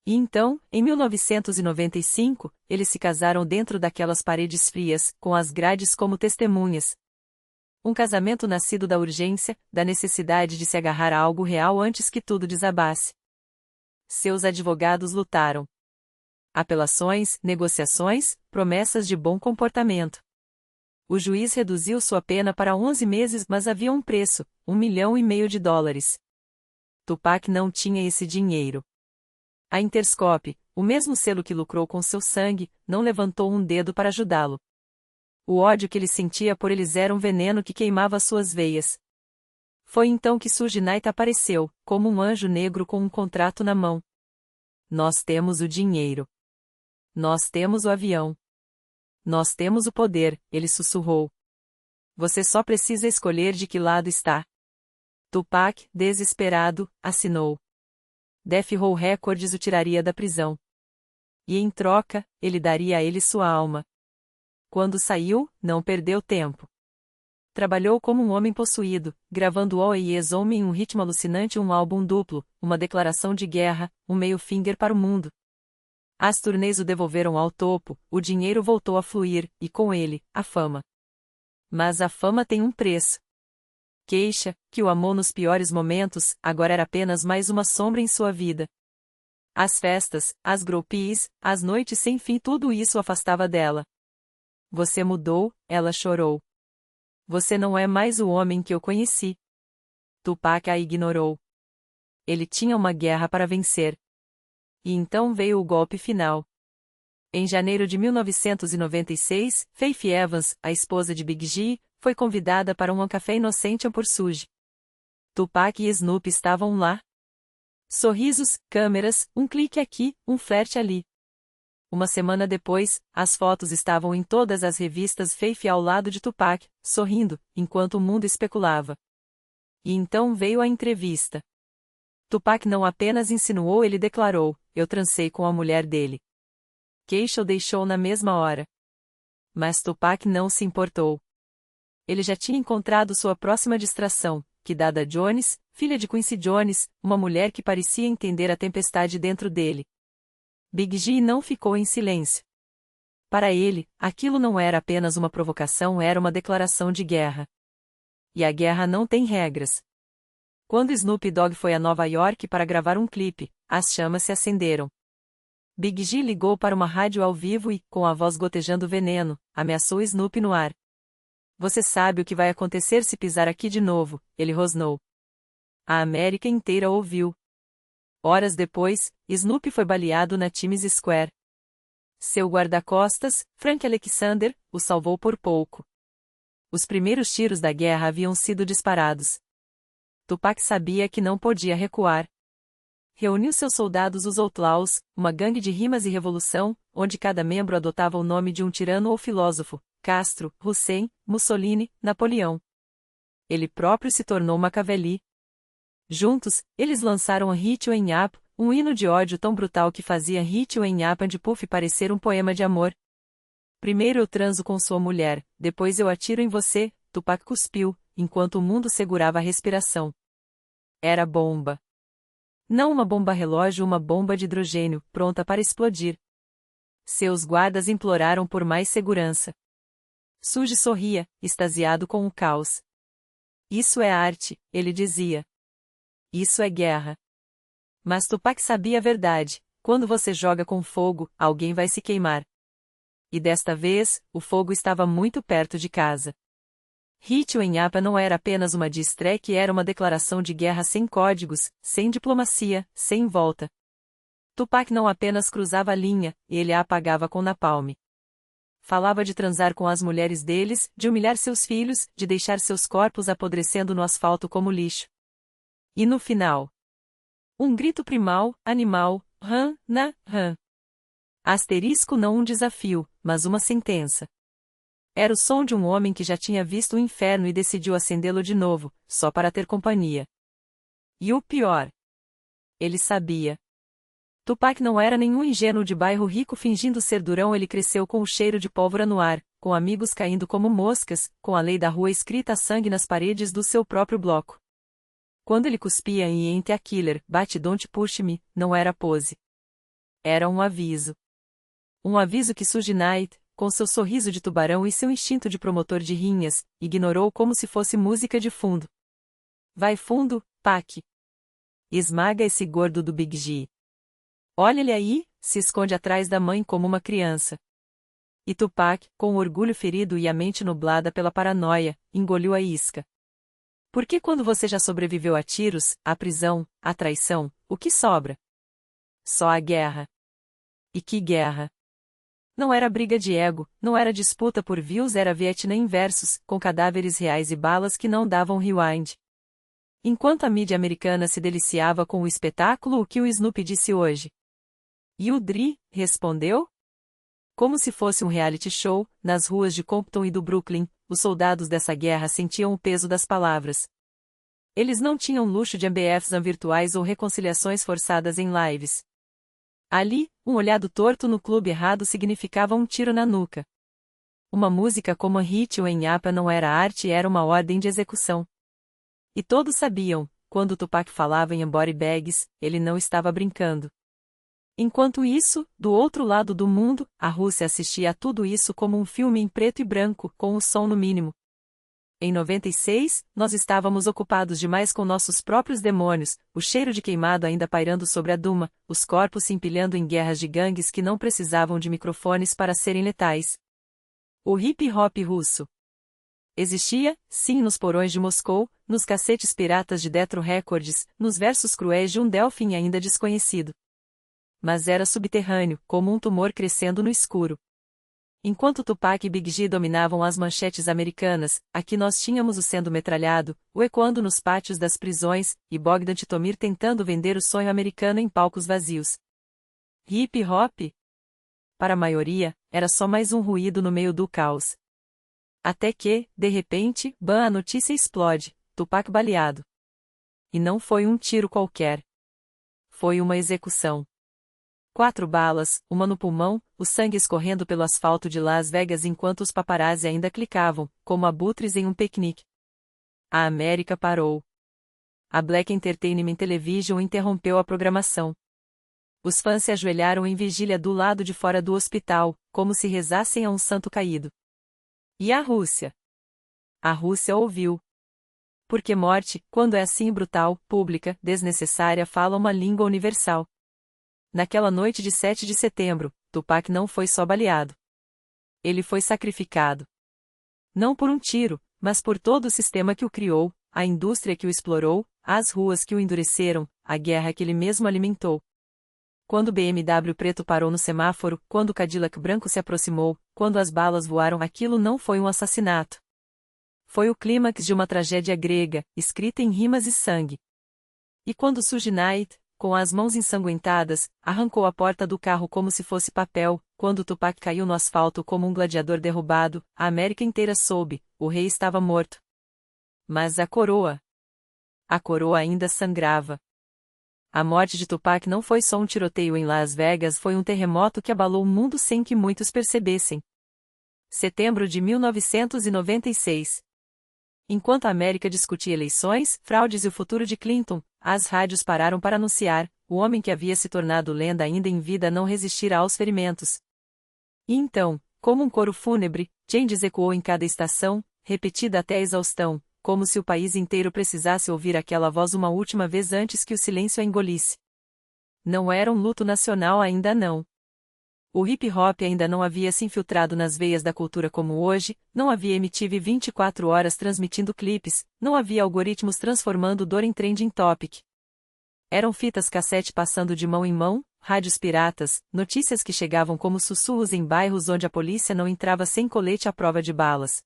E então, em 1995, eles se casaram dentro daquelas paredes frias, com as grades como testemunhas. Um casamento nascido da urgência, da necessidade de se agarrar a algo real antes que tudo desabasse. Seus advogados lutaram. Apelações, negociações, promessas de bom comportamento. O juiz reduziu sua pena para 11 meses, mas havia um preço, $1,5 milhão. Tupac não tinha esse dinheiro. A Interscope, o mesmo selo que lucrou com seu sangue, não levantou um dedo para ajudá-lo. O ódio que ele sentia por eles era um veneno que queimava suas veias. Foi então que Suge Knight apareceu, como um anjo negro com um contrato na mão. Nós temos o dinheiro. Nós temos o avião. Nós temos o poder, ele sussurrou. Você só precisa escolher de que lado está. Tupac, desesperado, assinou. Death Row Records o tiraria da prisão. E em troca, ele daria a ele sua alma. Quando saiu, não perdeu tempo. Trabalhou como um homem possuído, gravando All Eyes On Me em um ritmo alucinante, um álbum duplo, uma declaração de guerra, um meio finger para o mundo. As turnês o devolveram ao topo, o dinheiro voltou a fluir, e com ele, a fama. Mas a fama tem um preço. Keisha, que o amou nos piores momentos, agora era apenas mais uma sombra em sua vida. As festas, as groupies, as noites sem fim, tudo isso o afastava dela. Você mudou, ela chorou. Você não é mais o homem que eu conheci. Tupac a ignorou. Ele tinha uma guerra para vencer. E então veio o golpe final. Em janeiro de 1996, Faith Evans, a esposa de Big G, foi convidada para um café inocente por Suge. Tupac e Snoop estavam lá. Sorrisos, câmeras, um clique aqui, um flerte ali. Uma semana depois, as fotos estavam em todas as revistas. Faith ao lado de Tupac, sorrindo, enquanto o mundo especulava. E então veio a entrevista. Tupac não apenas insinuou, ele declarou: eu transei com a mulher dele. Keisha o deixou na mesma hora. Mas Tupac não se importou. Ele já tinha encontrado sua próxima distração, Kidada Jones, filha de Quincy Jones, uma mulher que parecia entender a tempestade dentro dele. Big G não ficou em silêncio. Para ele, aquilo não era apenas uma provocação, era uma declaração de guerra. E a guerra não tem regras. Quando Snoop Dogg foi a Nova York para gravar um clipe, as chamas se acenderam. Big G ligou para uma rádio ao vivo e, com a voz gotejando veneno, ameaçou Snoop no ar. Você sabe o que vai acontecer se pisar aqui de novo, ele rosnou. A América inteira ouviu. Horas depois, Snoop foi baleado na Times Square. Seu guarda-costas, Frank Alexander, o salvou por pouco. Os primeiros tiros da guerra haviam sido disparados. Tupac sabia que não podia recuar. Reuniu seus soldados, os Outlaws, uma gangue de rimas e revolução, onde cada membro adotava o nome de um tirano ou filósofo: Castro, Hussein, Mussolini, Napoleão. Ele próprio se tornou Machiavelli. Juntos, eles lançaram Hit You Ain't Up, um hino de ódio tão brutal que fazia Hit You Ain't Up and Puff parecer um poema de amor. Primeiro eu transo com sua mulher, depois eu atiro em você, Tupac cuspiu, enquanto o mundo segurava a respiração. Era bomba. Não uma bomba relógio, uma bomba de hidrogênio, pronta para explodir. Seus guardas imploraram por mais segurança. Suge sorria, extasiado com o caos. Isso é arte, ele dizia. Isso é guerra. Mas Tupac sabia a verdade: quando você joga com fogo, alguém vai se queimar. E desta vez, o fogo estava muito perto de casa. Hit You Ain't Up não era apenas uma diss track, era uma declaração de guerra sem códigos, sem diplomacia, sem volta. Tupac não apenas cruzava a linha, ele a apagava com napalm. Falava de transar com as mulheres deles, de humilhar seus filhos, de deixar seus corpos apodrecendo no asfalto como lixo. E no final, um grito primal, animal, na, Asterisco não um desafio, mas uma sentença. Era o som de um homem que já tinha visto o inferno e decidiu acendê-lo de novo, só para ter companhia. E o pior. Ele sabia. Tupac não era nenhum ingênuo de bairro rico fingindo ser durão, ele cresceu com o cheiro de pólvora no ar, com amigos caindo como moscas, com a lei da rua escrita a sangue nas paredes do seu próprio bloco. Quando ele cuspia em Ain't a Killer, But Don't Push Me, não era pose. Era um aviso. Um aviso que Suge Knight, com seu sorriso de tubarão e seu instinto de promotor de rinhas, ignorou como se fosse música de fundo. Vai fundo, Pac. Esmaga esse gordo do Big G. Olha ele aí, se esconde atrás da mãe como uma criança. E Tupac, com o orgulho ferido e a mente nublada pela paranoia, engoliu a isca. Porque quando você já sobreviveu a tiros, à prisão, à traição, o que sobra? Só a guerra. E que guerra! Não era briga de ego, não era disputa por views, era Vietnã em versus, com cadáveres reais e balas que não davam rewind. Enquanto a mídia americana se deliciava com o espetáculo, o que o Snoop disse hoje? E o Dre, respondeu? Como se fosse um reality show, nas ruas de Compton e do Brooklyn, os soldados dessa guerra sentiam o peso das palavras. Eles não tinham luxo de MBFs virtuais ou reconciliações forçadas em lives. Ali, um olhado torto no clube errado significava um tiro na nuca. Uma música como Hit You Ain't Up não era arte, era uma ordem de execução. E todos sabiam, quando Tupac falava em body bags, ele não estava brincando. Enquanto isso, do outro lado do mundo, a Rússia assistia a tudo isso como um filme em preto e branco, com o som no mínimo. Em 96, nós estávamos ocupados demais com nossos próprios demônios, o cheiro de queimado ainda pairando sobre a Duma, os corpos se empilhando em guerras de gangues que não precisavam de microfones para serem letais. O hip-hop russo. Existia, sim, nos porões de Moscou, nos cacetes piratas de Detro Records, nos versos cruéis de um Delfim ainda desconhecido. Mas era subterrâneo, como um tumor crescendo no escuro. Enquanto Tupac e Big G dominavam as manchetes americanas, aqui nós tínhamos o sendo metralhado, o ecoando nos pátios das prisões, e Bogdan Titomir tentando vender o sonho americano em palcos vazios. Hip hop? Para a maioria, era só mais um ruído no meio do caos. Até que, de repente, bam, a notícia explode, Tupac baleado. E não foi um tiro qualquer. Foi uma execução. 4 balas, uma no pulmão, o sangue escorrendo pelo asfalto de Las Vegas enquanto os paparazzi ainda clicavam, como abutres em um piquenique. A América parou. A Black Entertainment Television interrompeu a programação. Os fãs se ajoelharam em vigília do lado de fora do hospital, como se rezassem a um santo caído. E a Rússia? A Rússia ouviu. Porque morte, quando é assim brutal, pública, desnecessária, fala uma língua universal. Naquela noite de 7 de setembro, Tupac não foi só baleado. Ele foi sacrificado. Não por um tiro, mas por todo o sistema que o criou, a indústria que o explorou, as ruas que o endureceram, a guerra que ele mesmo alimentou. Quando o BMW preto parou no semáforo, quando o Cadillac branco se aproximou, quando as balas voaram, aquilo não foi um assassinato. Foi o clímax de uma tragédia grega, escrita em rimas e sangue. E quando Suge Knight, com as mãos ensanguentadas, arrancou a porta do carro como se fosse papel, quando Tupac caiu no asfalto como um gladiador derrubado, a América inteira soube, o rei estava morto. Mas a coroa? A coroa ainda sangrava. A morte de Tupac não foi só um tiroteio em Las Vegas, foi um terremoto que abalou o mundo sem que muitos percebessem. Setembro de 1996. Enquanto a América discutia eleições, fraudes e o futuro de Clinton, as rádios pararam para anunciar, o homem que havia se tornado lenda ainda em vida não resistira aos ferimentos. E então, como um coro fúnebre, Changes ecoou em cada estação, repetida até a exaustão, como se o país inteiro precisasse ouvir aquela voz uma última vez antes que o silêncio a engolisse. Não era um luto nacional ainda não. O hip-hop ainda não havia se infiltrado nas veias da cultura como hoje, não havia MTV 24 horas transmitindo clipes, não havia algoritmos transformando dor em trending topic. Eram fitas cassete passando de mão em mão, rádios piratas, notícias que chegavam como sussurros em bairros onde a polícia não entrava sem colete à prova de balas.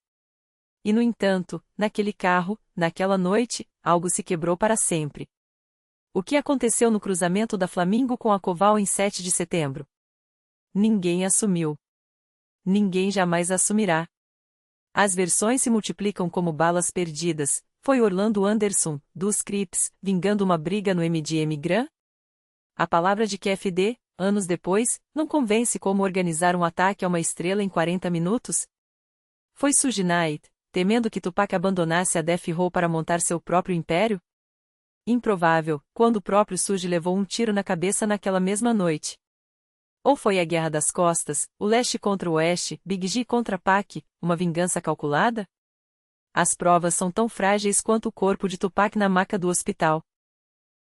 E no entanto, naquele carro, naquela noite, algo se quebrou para sempre. O que aconteceu no cruzamento da Flamingo com a Koval em 7 de setembro? Ninguém assumiu. Ninguém jamais assumirá. As versões se multiplicam como balas perdidas. Foi Orlando Anderson, dos Crips, vingando uma briga no MGM Grand? A palavra de QFD, anos depois, não convence como organizar um ataque a uma estrela em 40 minutos? Foi Suge Knight, temendo que Tupac abandonasse a Death Row para montar seu próprio império? Improvável, quando o próprio Suge levou um tiro na cabeça naquela mesma noite. Ou foi a Guerra das Costas, o leste contra o oeste, Big G contra Pac, uma vingança calculada? As provas são tão frágeis quanto o corpo de Tupac na maca do hospital.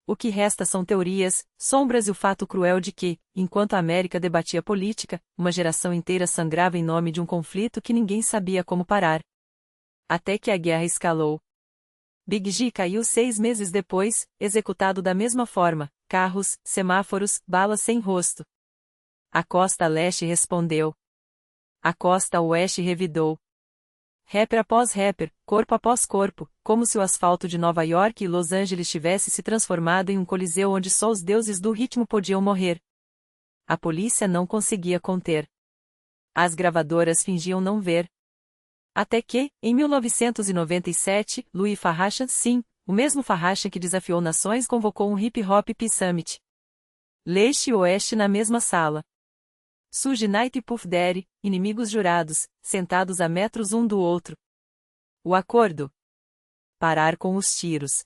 O que resta são teorias, sombras e o fato cruel de que, enquanto a América debatia política, uma geração inteira sangrava em nome de um conflito que ninguém sabia como parar. Até que a guerra escalou. Big G caiu 6 meses depois, executado da mesma forma, carros, semáforos, balas sem rosto. A costa leste respondeu. A costa oeste revidou. Rapper após rapper, corpo após corpo, como se o asfalto de Nova York e Los Angeles tivesse se transformado em um coliseu onde só os deuses do ritmo podiam morrer. A polícia não conseguia conter. As gravadoras fingiam não ver. Até que, em 1997, Louis Farrakhan, sim, o mesmo Farrakhan que desafiou nações, convocou um Hip Hop Peace Summit. Leste e oeste na mesma sala. Suge Knight e Puff Daddy, inimigos jurados, sentados a metros um do outro. O acordo? Parar com os tiros.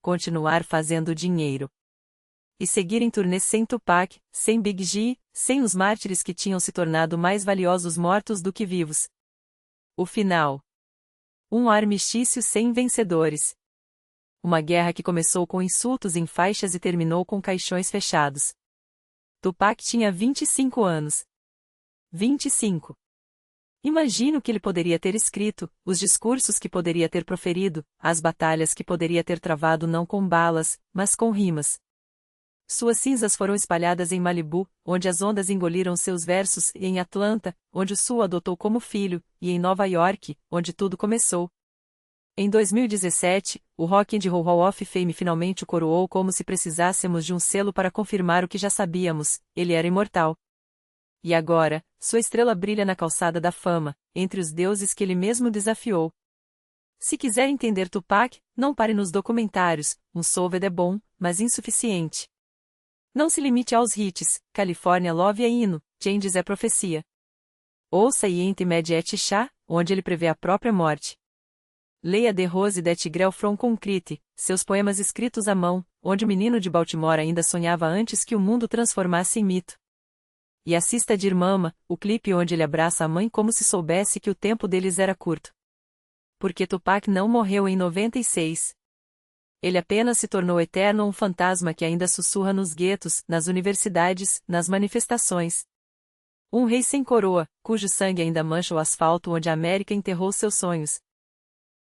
Continuar fazendo dinheiro. E seguir em turnê sem Tupac, sem Big G, sem os mártires que tinham se tornado mais valiosos mortos do que vivos. O final. Um armistício sem vencedores. Uma guerra que começou com insultos em faixas e terminou com caixões fechados. Tupac tinha 25 anos. 25. Imagine o que ele poderia ter escrito, os discursos que poderia ter proferido, as batalhas que poderia ter travado não com balas, mas com rimas. Suas cinzas foram espalhadas em Malibu, onde as ondas engoliram seus versos, e em Atlanta, onde o Sul o adotou como filho, e em Nova York, onde tudo começou. Em 2017, o Rock and Roll Hall of Fame finalmente o coroou como se precisássemos de um selo para confirmar o que já sabíamos: ele era imortal. E agora, sua estrela brilha na calçada da fama, entre os deuses que ele mesmo desafiou. Se quiser entender Tupac, não pare nos documentários, Unsolved é bom, mas insuficiente. Não se limite aos hits, California Love é hino, Changes é profecia. Ouça e entre Med et Shah, onde ele prevê a própria morte. Leia The Rose That Grell from Concrete, seus poemas escritos à mão, onde o menino de Baltimore ainda sonhava antes que o mundo transformasse em mito. E assista Dear Mama, o clipe onde ele abraça a mãe como se soubesse que o tempo deles era curto. Porque Tupac não morreu em 96. Ele apenas se tornou eterno, um fantasma que ainda sussurra nos guetos, nas universidades, nas manifestações. Um rei sem coroa, cujo sangue ainda mancha o asfalto onde a América enterrou seus sonhos.